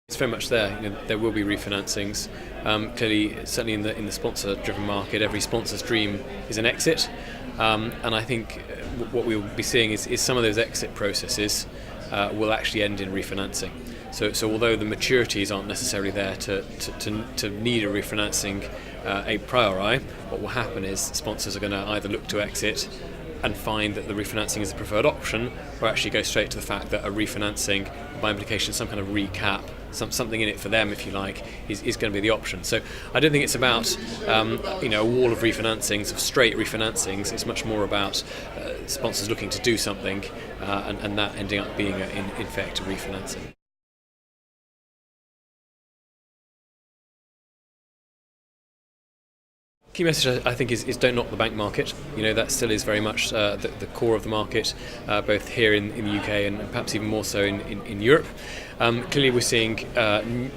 It's very much there. There will be refinancings. Clearly, certainly in the sponsor-driven market, every sponsor's dream is an exit, and I think what we will be seeing is some of those exit processes will actually end in refinancing. So although the maturities aren't necessarily there to need a refinancing a priori, what will happen is sponsors are going to either look to exit and find that the refinancing is the preferred option, or actually go straight to the fact that a refinancing, by implication, some kind of recap, something in it for them, if you like, is going to be the option. So I don't think it's about a wall of refinancings, of straight refinancings. It's much more about sponsors looking to do something, and that ending up being in effect a refinancing. Key message, I think, is don't knock the bank market. That still is very much the core of the market, both here in the UK and perhaps even more so in Europe. Clearly, we're seeing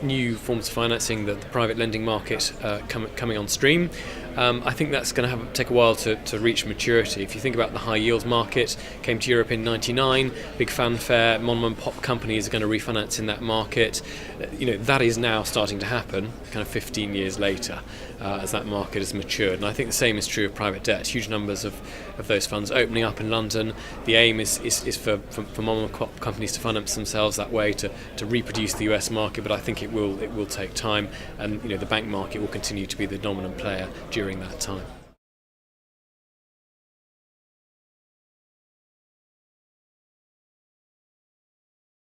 new forms of financing, the private lending market coming on stream. I think that's going to take a while to reach maturity. If you think about the high yields market, came to Europe in '99, big fanfare, mom and pop companies are going to refinance in that market. That is now starting to happen, kind of 15 years later, as that market has matured. And I think the same is true of private debt. Huge numbers of those funds opening up in London. The aim is for mom and pop companies to finance themselves that way to reproduce the US market, but I think it will take time, and the bank market will continue to be the dominant player during that time.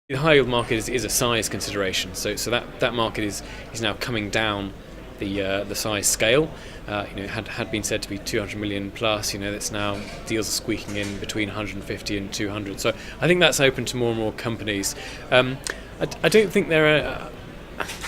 The high yield market is a size consideration, so that market is now coming down the size scale. It had been said to be 200 million plus. That's now deals are squeaking in between 150 and 200. So I think that's open to more and more companies. I don't think I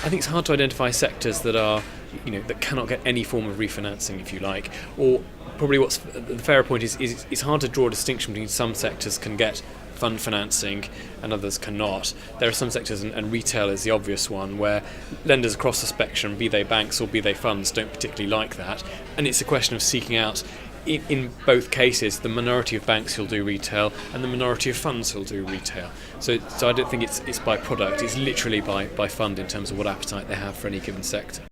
think it's hard to identify sectors that are that cannot get any form of refinancing, if you like, or probably what's the fairer point is it's hard to draw a distinction between some sectors can get fund financing and others cannot. There are some sectors, and retail is the obvious one, where lenders across the spectrum, be they banks or be they funds, don't particularly like that, and it's a question of seeking out in both cases the minority of banks who'll do retail and the minority of funds who'll do retail. So I don't think it's by product, it's literally by fund in terms of what appetite they have for any given sector.